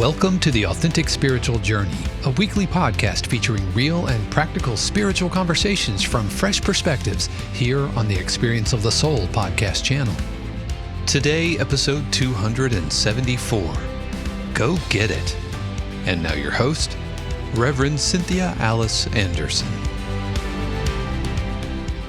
Welcome to the Authentic Spiritual Journey, a weekly podcast featuring real and practical spiritual conversations from fresh perspectives here on the Experience of the Soul podcast channel. Today, episode 274, Go Get It. And now your host, Reverend Cynthia Alice Anderson.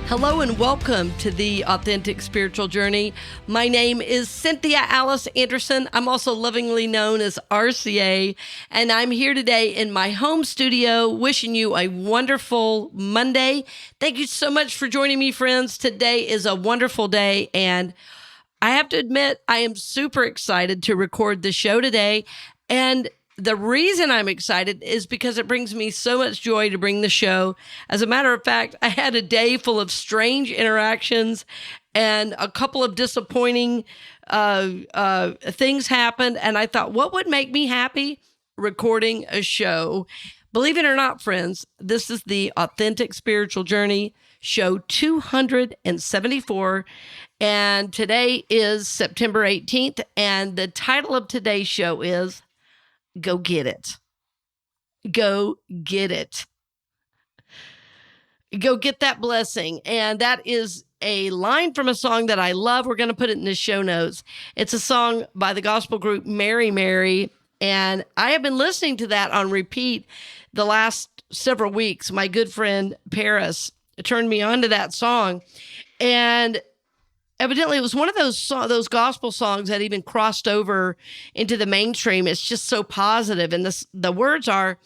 Hello and welcome to the Authentic Spiritual Journey. My name is Cynthia Alice Anderson. I'm also lovingly known as RCA, and I'm here today in my home studio wishing you a wonderful Monday. Thank you so much for joining me, friends. Today is a wonderful day, and I have to admit, I am super excited to record the show today, and the reason I'm excited is because it brings me so much joy to bring the show. As a matter of fact, I had a day full of strange interactions and a couple of disappointing things happened. And I thought, what would make me happy? Recording a show. Believe it or not, friends, this is the Authentic Spiritual Journey, show 274. And today is September 18th. And the title of today's show is Go Get It. Go get it. Go get that blessing. And that is a line from a song that I love. We're going to put it in the show notes. It's a song by the gospel group Mary Mary. And I have been listening to that on repeat the last several weeks. My good friend Paris turned me on to that song. And evidently, it was one of those gospel songs that even crossed over into the mainstream. It's just so positive. And the words are,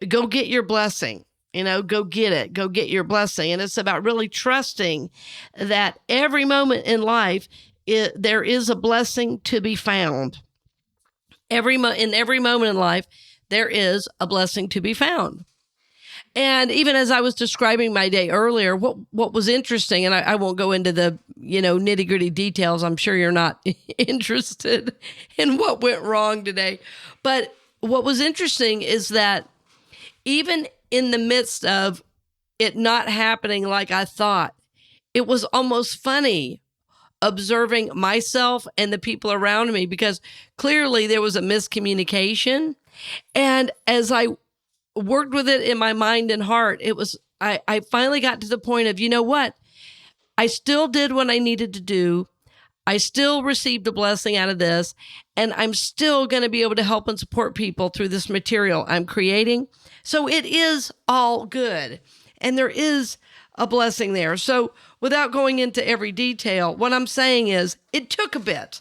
go get your blessing. Go get it. Go get your blessing. And it's about really trusting that every moment in life, there is a blessing to be found. In every moment in life, there is a blessing to be found. And even as I was describing my day earlier, what was interesting, and I won't go into the nitty-gritty details. I'm sure you're not interested in what went wrong today. But what was interesting is that even in the midst of it not happening like I thought, it was almost funny observing myself and the people around me, because clearly there was a miscommunication. And as I worked with it in my mind and heart, I finally got to the point of, you know what? I still did what I needed to do. I still received a blessing out of this, and I'm still going to be able to help and support people through this material I'm creating. So it is all good, and there is a blessing there. So without going into every detail, what I'm saying is it took a bit.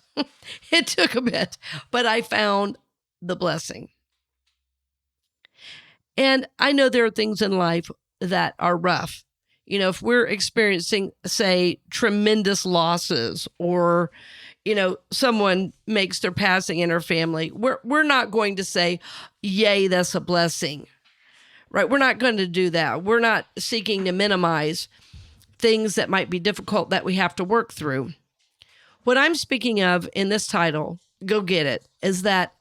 It took a bit, but I found the blessing. And I know there are things in life that are rough. If we're experiencing, say, tremendous losses, or, someone makes their passing in our family, we're not going to say, yay, that's a blessing, right? We're not going to do that. We're not seeking to minimize things that might be difficult that we have to work through. What I'm speaking of in this title, Go Get It, is that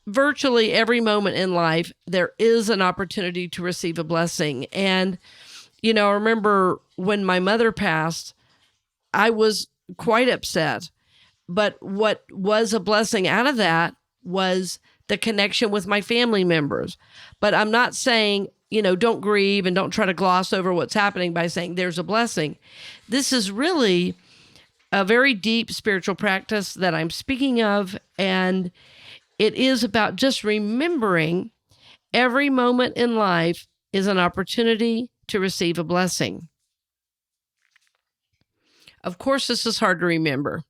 virtually every moment in life, there is an opportunity to receive a blessing. And, I remember when my mother passed, I was quite upset. But what was a blessing out of that was the connection with my family members. But I'm not saying, don't grieve and don't try to gloss over what's happening by saying there's a blessing. This is really a very deep spiritual practice that I'm speaking of, and it is about just remembering every moment in life is an opportunity to receive a blessing. Of course, this is hard to remember.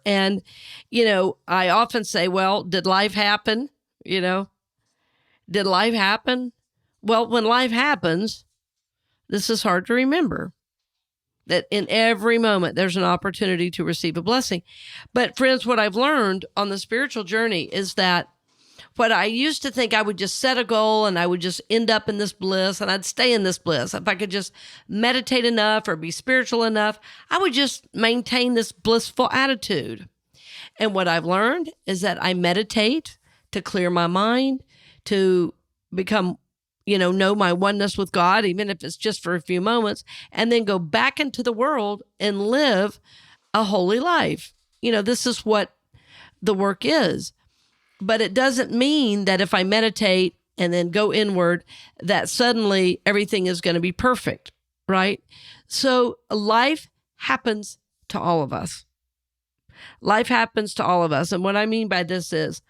And, I often say, well, did life happen? Did life happen? Well, when life happens, this is hard to remember. That in every moment, there's an opportunity to receive a blessing. But friends, what I've learned on the spiritual journey is that what I used to think I would just set a goal and I would just end up in this bliss and I'd stay in this bliss. If I could just meditate enough or be spiritual enough, I would just maintain this blissful attitude. And what I've learned is that I meditate to clear my mind, to become know my oneness with God, even if it's just for a few moments, and then go back into the world and live a holy life. This is what the work is. But it doesn't mean that if I meditate and then go inward, that suddenly everything is going to be perfect, right? So life happens to all of us. Life happens to all of us. And what I mean by this is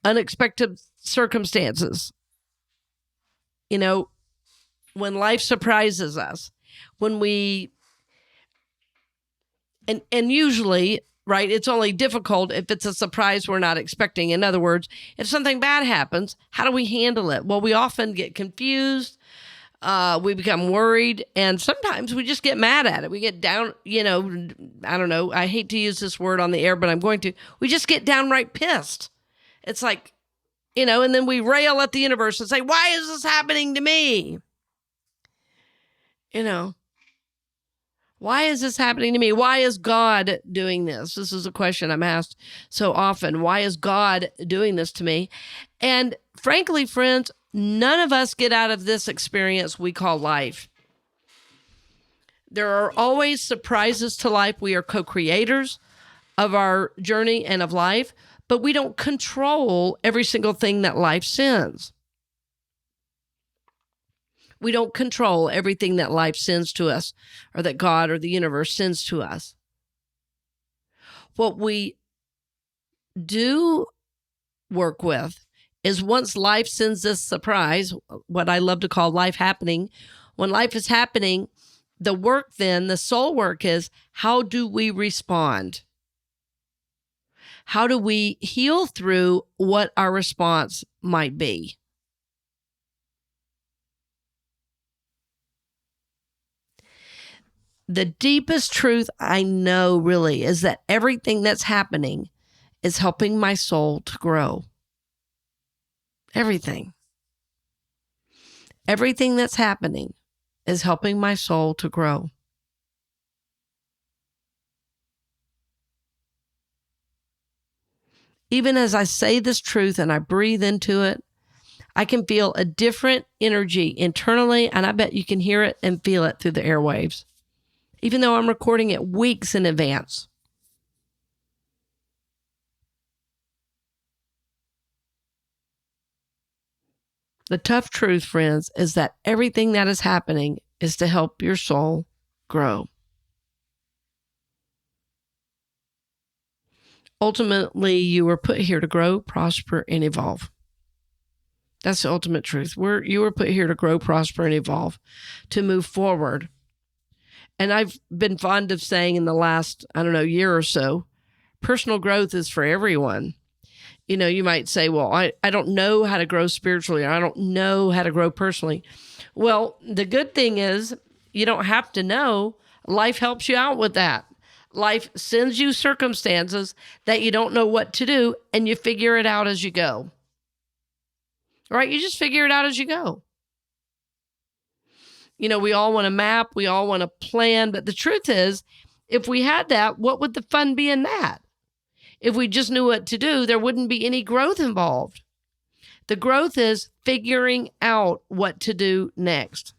unexpected circumstances. You know, when life surprises us, when we, and usually, right, it's only difficult if it's a surprise we're not expecting. In other words, if something bad happens, how do we handle it? Well, we often get confused. We become worried, and sometimes we just get mad at it. We get down, I don't know. I hate to use this word on the air, but I'm going to. We just get downright pissed. It's like, and then we rail at the universe and say, why is this happening to me? Why is this happening to me? Why is God doing this? This is a question I'm asked so often. Why is God doing this to me? And frankly, friends, none of us get out of this experience we call life. There are always surprises to life. We are co-creators of our journey and of life, but we don't control every single thing that life sends. We don't control everything that life sends to us or that God or the universe sends to us. What we do work with is once life sends this surprise, what I love to call life happening, when life is happening, the work then, the soul work is, how do we respond? How do we heal through what our response might be? The deepest truth I know really is that everything that's happening is helping my soul to grow. Everything. Everything that's happening is helping my soul to grow. Even as I say this truth and I breathe into it, I can feel a different energy internally, and I bet you can hear it and feel it through the airwaves, even though I'm recording it weeks in advance. The tough truth, friends, is that everything that is happening is to help your soul grow. Ultimately, you were put here to grow, prosper, and evolve. That's the ultimate truth. You were put here to grow, prosper, and evolve, to move forward. And I've been fond of saying in the last, year or so, personal growth is for everyone. You might say, well, I don't know how to grow spiritually, or I don't know how to grow personally. Well, the good thing is you don't have to know. Life helps you out with that. Life sends you circumstances that you don't know what to do, and you figure it out as you go. Right? You just figure it out as you go. We all want a map, we all want a plan, but the truth is, if we had that, what would the fun be in that? If we just knew what to do, there wouldn't be any growth involved. The growth is figuring out what to do next.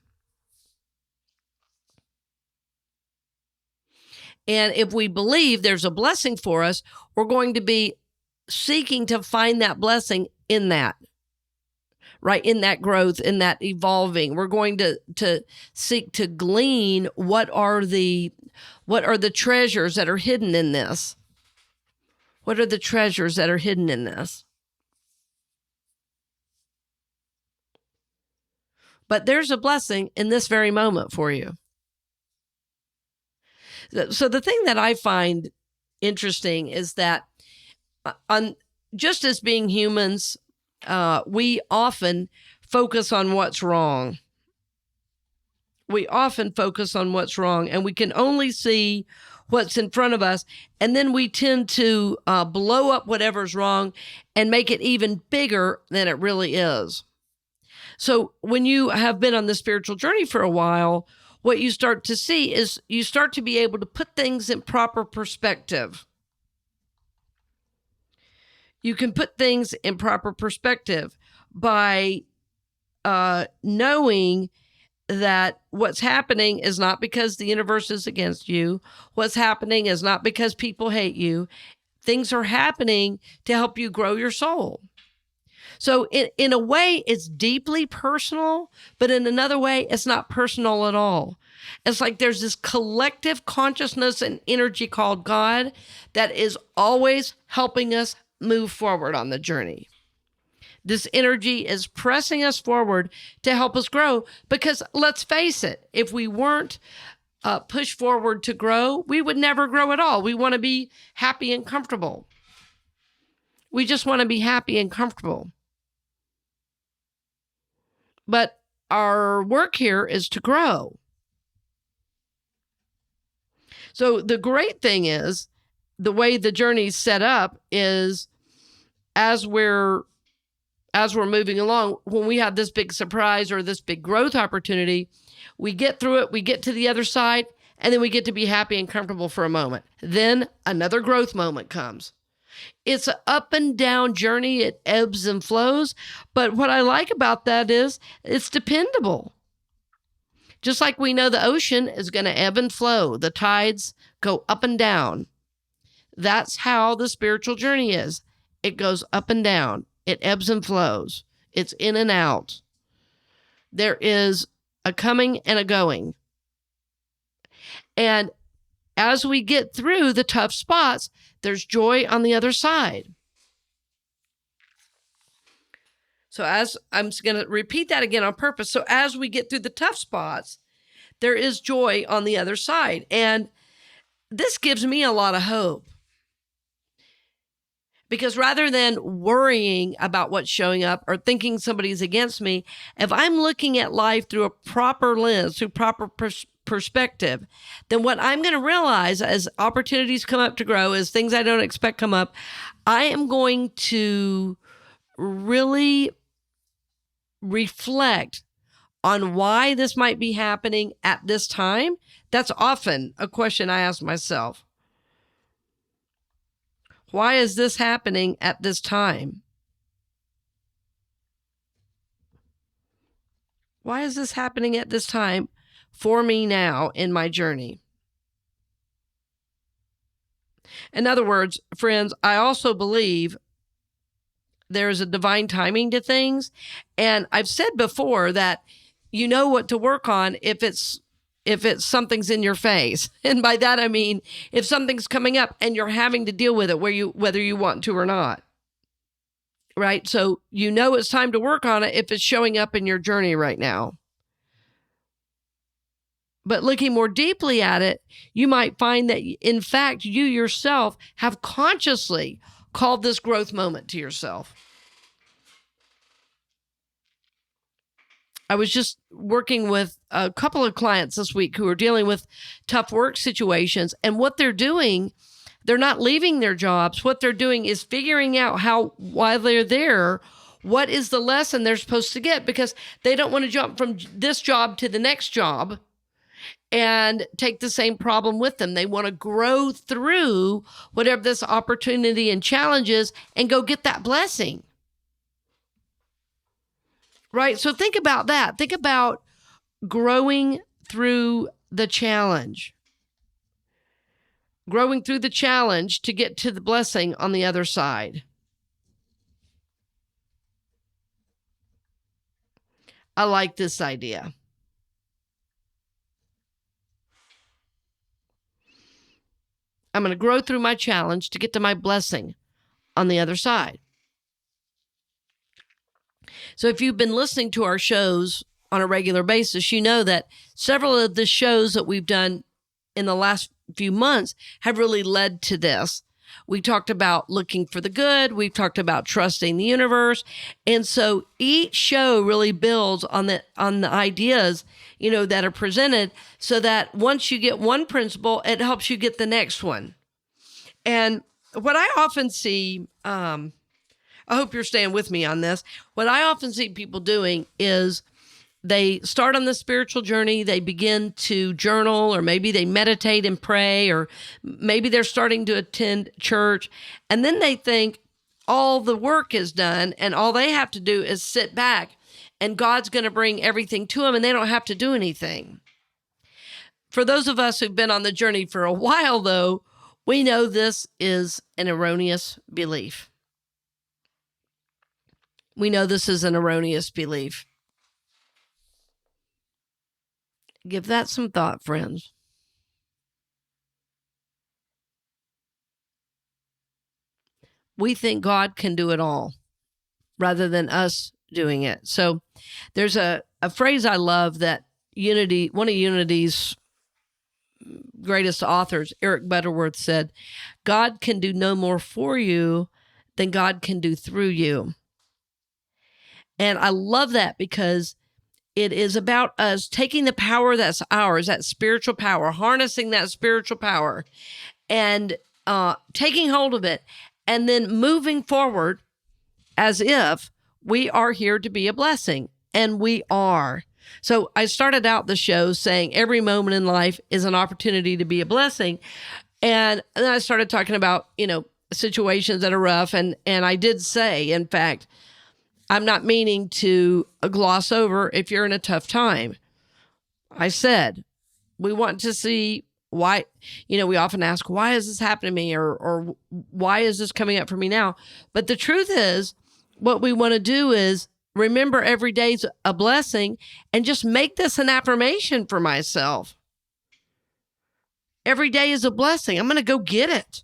And if we believe there's a blessing for us, we're going to be seeking to find that blessing in that. Right, in that growth, in that evolving. We're going to seek to glean what are the treasures that are hidden in this. What are the treasures that are hidden in this? But there's a blessing in this very moment for you. So the thing that I find interesting is that just as being humans, we often focus on what's wrong. We often focus on what's wrong, and we can only see what's in front of us. And then we tend to blow up whatever's wrong and make it even bigger than it really is. So when you have been on the spiritual journey for a while, what you start to see is you start to be able to put things in proper perspective. You can put things in proper perspective by knowing that what's happening is not because the universe is against you. What's happening is not because people hate you. things are happening to help you grow your soul. So in a way, it's deeply personal, but in another way, it's not personal at all. It's like there's this collective consciousness and energy called God that is always helping us move forward on the journey. This energy is pressing us forward to help us grow, because let's face it, if we weren't pushed forward to grow, we would never grow at all. We want to be happy and comfortable. We just want to be happy and comfortable. But our work here is to grow. So the great thing is, the way the journey's set up is as we're moving along, when we have this big surprise or this big growth opportunity, we get through it, we get to the other side, and then we get to be happy and comfortable for a moment. Then another growth moment comes. It's an up and down journey. It ebbs and flows. But what I like about that is it's dependable. Just like we know the ocean is going to ebb and flow. The tides go up and down. That's how the spiritual journey is. It goes up and down. It ebbs and flows. It's in and out. There is a coming and a going. And as we get through the tough spots, there's joy on the other side. So I'm going to repeat that again on purpose. So as we get through the tough spots, there is joy on the other side. And this gives me a lot of hope. Because rather than worrying about what's showing up or thinking somebody's against me, if I'm looking at life through a proper lens, through proper perspective, then what I'm going to realize as opportunities come up to grow, as things I don't expect come up, I am going to really reflect on why this might be happening at this time. That's often a question I ask myself. Why is this happening at this time? Why is this happening at this time for me now in my journey? In other words, friends, I also believe there's a divine timing to things. And I've said before that you know what to work on if it's something's in your face. And by that, I mean, if something's coming up and you're having to deal with it whether you want to or not, right? So you know it's time to work on it if it's showing up in your journey right now. But looking more deeply at it, you might find that, in fact, you yourself have consciously called this growth moment to yourself. I was just working with a couple of clients this week who are dealing with tough work situations. And what they're doing, they're not leaving their jobs. What they're doing is figuring out while they're there, what is the lesson they're supposed to get, because they don't want to jump from this job to the next job and take the same problem with them. They want to grow through whatever this opportunity and challenge is and go get that blessing. Right? So think about that. Think about growing through the challenge. Growing through the challenge to get to the blessing on the other side. I like this idea. I'm going to grow through my challenge to get to my blessing on the other side. So if you've been listening to our shows on a regular basis, you know that several of the shows that we've done in the last few months have really led to this. We talked about looking for the good. We've talked about trusting the universe. And so each show really builds on the ideas, that are presented, so that once you get one principle, it helps you get the next one. And what I often see, I hope you're staying with me on this. What I often see people doing is they start on the spiritual journey, they begin to journal, or maybe they meditate and pray, or maybe they're starting to attend church, and then they think all the work is done and all they have to do is sit back and God's going to bring everything to them and they don't have to do anything. For those of us who've been on the journey for a while, though, We know this is an erroneous belief. We know this is an erroneous belief. Give that some thought, friends. We think God can do it all rather than us doing it. So there's a phrase I love that one of Unity's greatest authors, Eric Butterworth, said, God can do no more for you than God can do through you. And I love that because it is about us taking the power that's ours, that spiritual power, harnessing that spiritual power and taking hold of it and then moving forward as if we are here to be a blessing. And we are. So I started out the show saying every moment in life is an opportunity to be a blessing. And then I started talking about, situations that are rough. And I did say, in fact, I'm not meaning to gloss over if you're in a tough time. I said, we want to see why, we often ask, why is this happening to me? Or why is this coming up for me now? But the truth is, what we want to do is remember every day's a blessing and just make this an affirmation for myself. Every day is a blessing. I'm going to go get it.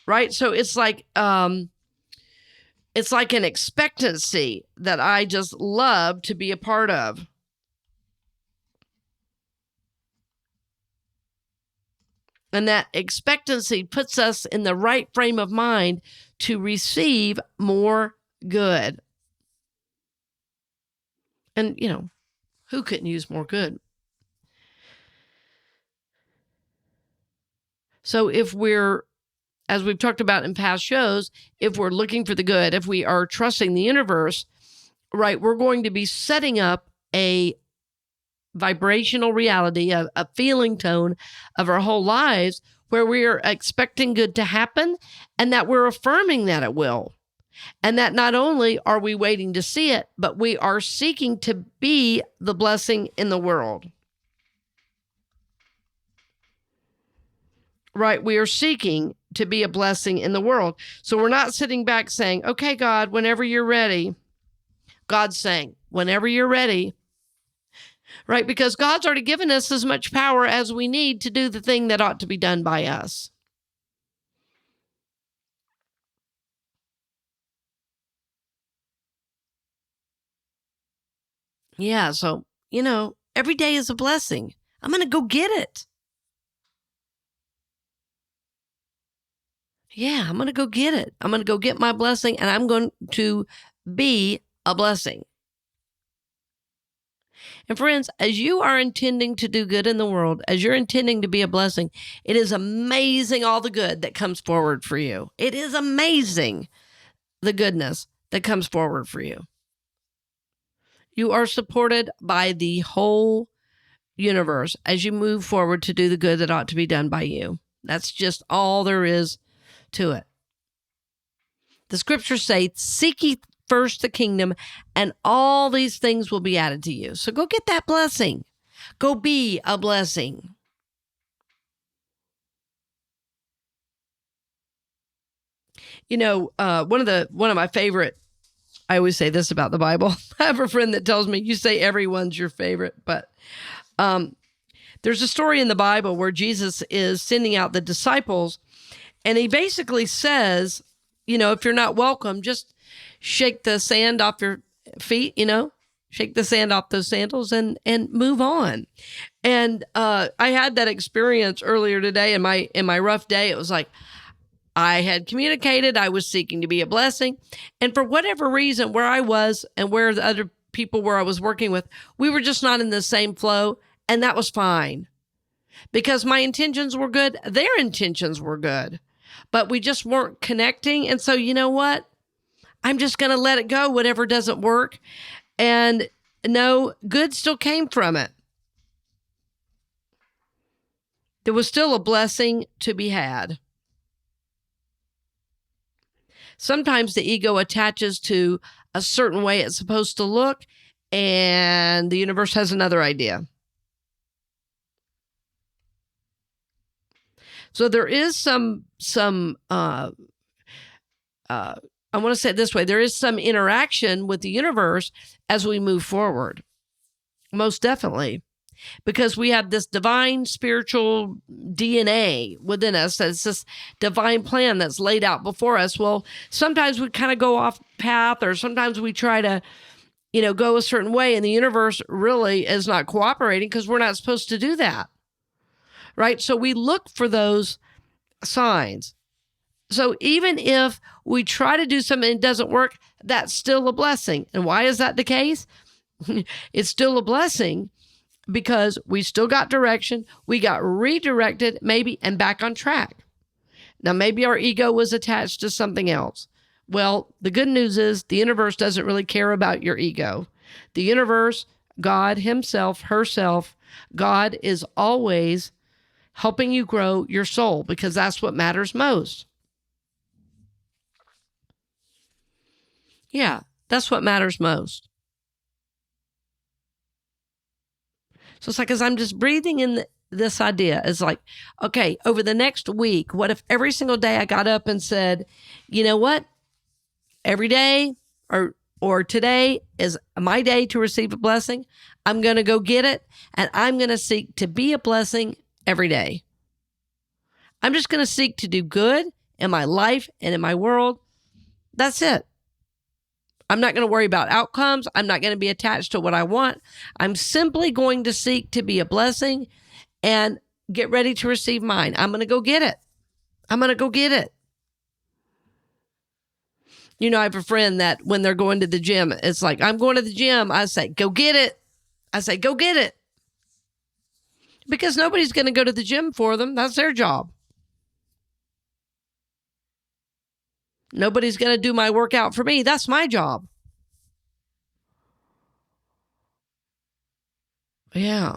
Right? So it's like an expectancy that I just love to be a part of. And that expectancy puts us in the right frame of mind to receive more good. And, who couldn't use more good? So if we're, as we've talked about in past shows, if we're looking for the good, if we are trusting the universe, right, we're going to be setting up a vibrational reality, a feeling tone of our whole lives where we are expecting good to happen and that we're affirming that it will. And that not only are we waiting to see it, but we are seeking to be the blessing in the world. Right? We are seeking to be a blessing in the world. So we're not sitting back saying, okay, God, whenever you're ready. God's saying, whenever you're ready. Right? Because God's already given us as much power as we need to do the thing that ought to be done by us. Yeah, so, every day is a blessing. I'm going to go get it. Yeah, I'm going to go get it. I'm going to go get my blessing and I'm going to be a blessing. And friends, as you are intending to do good in the world, as you're intending to be a blessing, it is amazing all the good that comes forward for you. It is amazing the goodness that comes forward for you. You are supported by the whole universe as you move forward to do the good that ought to be done by you. That's just all there is to it. The scriptures say, seek ye first the kingdom and all these things will be added to you. So go get that blessing. Go be a blessing. One of my favorite, I always say this about the Bible. I have a friend that tells me, you say everyone's your favorite, but there's a story in the Bible where Jesus is sending out the disciples, and he basically says, if you're not welcome, just shake the sand off your feet, shake the sand off those sandals and move on. And I had that experience earlier today in my rough day. It was like, I had communicated, I was seeking to be a blessing. And for whatever reason, where I was and where the other people where I was working with, we were just not in the same flow. And that was fine because my intentions were good. Their intentions were good, but we just weren't connecting. And so, you know what? I'm just going to let it go, whatever doesn't work. And no, good still came from it. There was still a blessing to be had. Sometimes the ego attaches to a certain way it's supposed to look, and the universe has another idea. So there is I want to say it this way, there is some interaction with the universe as we move forward. Most definitely. Because we have this divine spiritual DNA within us. It's this divine plan that's laid out before us. Well, sometimes we kind of go off path, or sometimes we try to, go a certain way, and the universe really is not cooperating because we're not supposed to do that. Right? So we look for those signs. So even if we try to do something and it doesn't work, that's still a blessing. And why is that the case? It's still a blessing because we still got direction. We got redirected maybe and back on track. Now, maybe our ego was attached to something else. Well, the good news is the universe doesn't really care about your ego. The universe, God himself, herself, God is always helping you grow your soul because that's what matters most. Yeah, that's what matters most. So it's like, as I'm just breathing in this idea, it's like, okay, over the next week, what if every single day I got up and said, you know what? Every day or today is my day to receive a blessing. I'm going to go get it, and I'm going to seek to be a blessing every day. I'm just going to seek to do good in my life and in my world. That's it. I'm not going to worry about outcomes. I'm not going to be attached to what I want. I'm simply going to seek to be a blessing and get ready to receive mine. I'm going to go get it. I'm going to go get it. I have a friend that when they're going to the gym, it's like, I'm going to the gym. I say, go get it. I say, go get it. Because nobody's going to go to the gym for them. That's their job. Nobody's going to do my workout for me. That's my job. Yeah.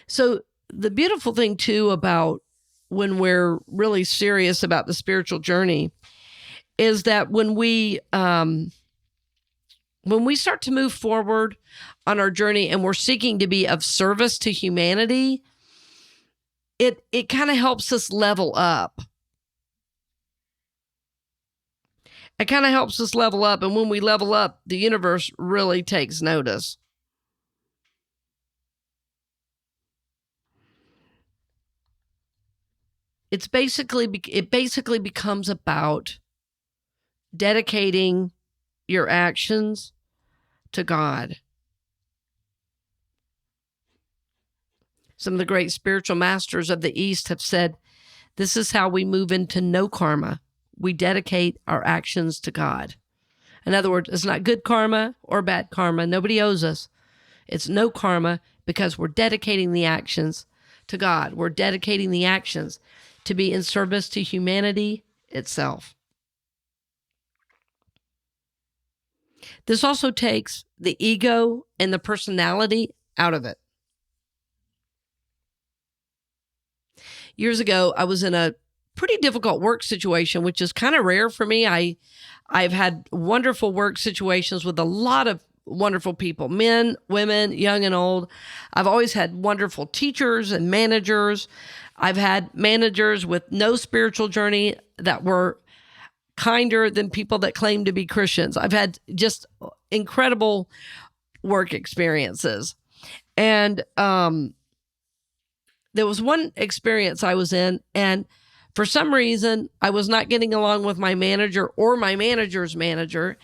So the beautiful thing too about when we're really serious about the spiritual journey is that when we start to move forward on our journey and we're seeking to be of service to humanity, it kind of helps us level up. It kind of helps us level up. And when we level up, the universe really takes notice. It basically becomes about dedicating your actions to God. Some of the great spiritual masters of the East have said, this is how we move into no karma. We dedicate our actions to God. In other words, it's not good karma or bad karma. Nobody owes us. It's no karma because we're dedicating the actions to God. We're dedicating the actions to be in service to humanity itself. This also takes the ego and the personality out of it. Years ago, I was in a pretty difficult work situation, which is kind of rare for me. I've had wonderful work situations with a lot of wonderful people, men, women, young and old. I've always had wonderful teachers and managers. I've had managers with no spiritual journey that were kinder than people that claim to be Christians. I've had just incredible work experiences. And there was one experience I was in, and for some reason, I was not getting along with my manager or my manager's manager.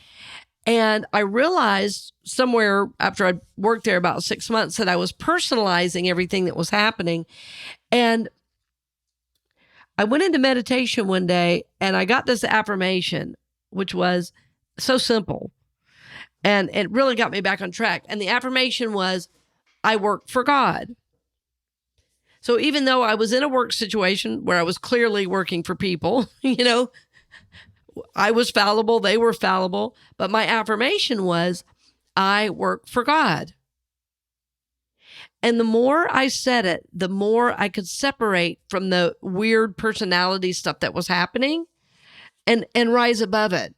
And I realized somewhere after I worked there about 6 months that I was personalizing everything that was happening. And I went into meditation one day and I got this affirmation, which was so simple. And it really got me back on track. And the affirmation was, I work for God. So even though I was in a work situation where I was clearly working for people, I was fallible, they were fallible, but my affirmation was, I work for God. And the more I said it, the more I could separate from the weird personality stuff that was happening and rise above it.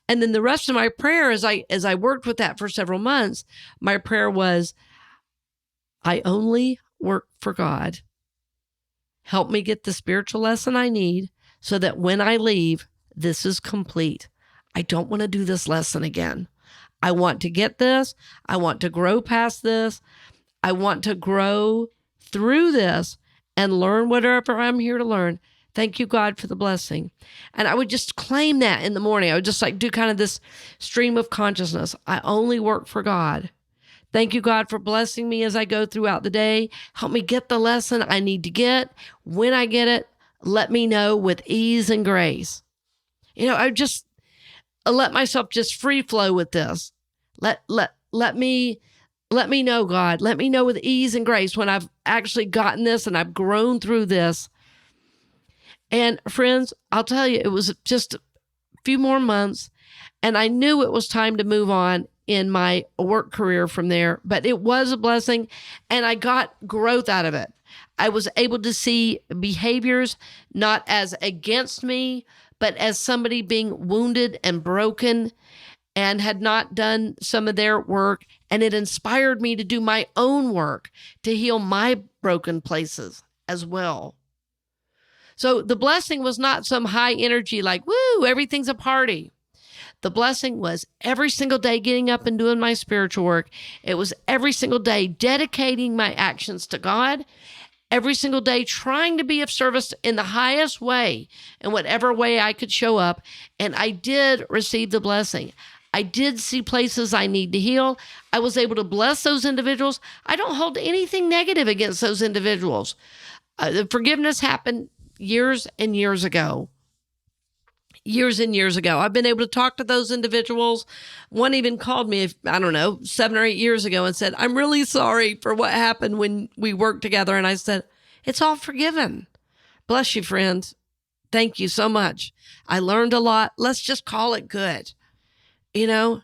And then the rest of my prayer, as I worked with that for several months, my prayer was, I only work for God. Help me get the spiritual lesson I need so that when I leave, this is complete. I don't want to do this lesson again. I want to get this. I want to grow past this. I want to grow through this and learn whatever I'm here to learn. Thank you, God, for the blessing. And I would just claim that in the morning. I would just do kind of this stream of consciousness. I only work for God. Thank you, God, for blessing me as I go throughout the day. Help me get the lesson I need to get. When I get it, let me know with ease and grace. I just let myself just free flow with this. Let me know, God. Let me know with ease and grace when I've actually gotten this and I've grown through this. And friends, I'll tell you, it was just a few more months, and I knew it was time to move on in my work career from there, but it was a blessing, and I got growth out of it. I was able to see behaviors not as against me, but as somebody being wounded and broken and had not done some of their work, and it inspired me to do my own work to heal my broken places as well. So the blessing was not some high energy like, woo, everything's a party. The blessing was every single day getting up and doing my spiritual work. It was every single day dedicating my actions to God, every single day trying to be of service in the highest way, in whatever way I could show up. And I did receive the blessing. I did see places I need to heal. I was able to bless those individuals. I don't hold anything negative against those individuals. The forgiveness happened years and years ago. Years and years ago. I've been able to talk to those individuals. One even called me, 7 or 8 years ago and said, I'm really sorry for what happened when we worked together. And I said, it's all forgiven. Bless you, friends. Thank you so much. I learned a lot. Let's just call it good. I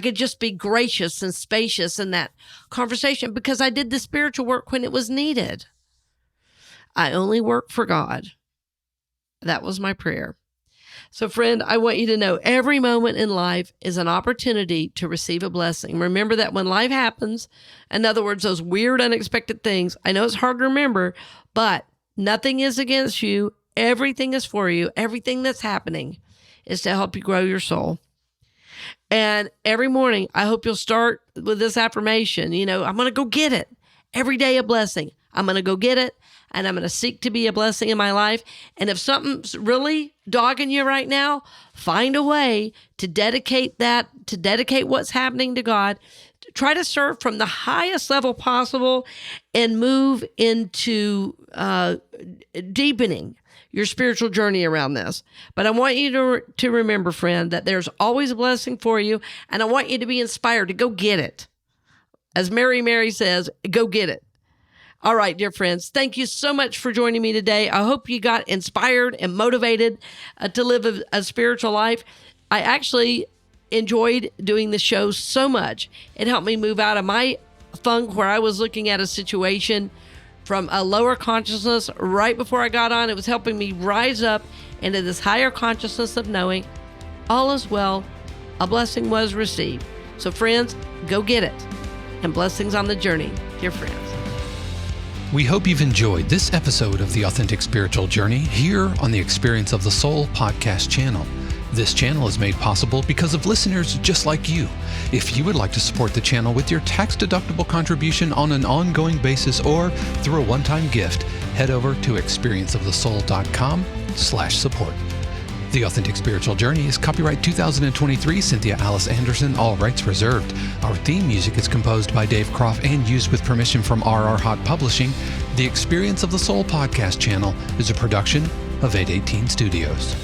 could just be gracious and spacious in that conversation because I did the spiritual work when it was needed. I only work for God. That was my prayer. So friend, I want you to know every moment in life is an opportunity to receive a blessing. Remember that when life happens, in other words, those weird, unexpected things, I know it's hard to remember, but nothing is against you. Everything is for you. Everything that's happening is to help you grow your soul. And every morning, I hope you'll start with this affirmation. I'm going to go get it. Every day a blessing. I'm going to go get it, and I'm going to seek to be a blessing in my life. And if something's really dogging you right now, find a way to dedicate what's happening to God. Try to serve from the highest level possible and move into deepening your spiritual journey around this. But I want you to remember, friend, that there's always a blessing for you, and I want you to be inspired to go get it. As Mary says, go get it. All right, dear friends, thank you so much for joining me today. I hope you got inspired and motivated to live a spiritual life. I actually enjoyed doing the show so much. It helped me move out of my funk where I was looking at a situation from a lower consciousness right before I got on. It was helping me rise up into this higher consciousness of knowing all is well. A blessing was received. So friends, go get it. And blessings on the journey, dear friends. We hope you've enjoyed this episode of The Authentic Spiritual Journey here on the Experience of the Soul podcast channel. This channel is made possible because of listeners just like you. If you would like to support the channel with your tax-deductible contribution on an ongoing basis or through a one-time gift, head over to experienceofthesoul.com/support. The Authentic Spiritual Journey is copyright 2023, Cynthia Alice Anderson, all rights reserved. Our theme music is composed by Dave Croft and used with permission from RR Hot Publishing. The Experience of the Soul podcast channel is a production of 818 Studios.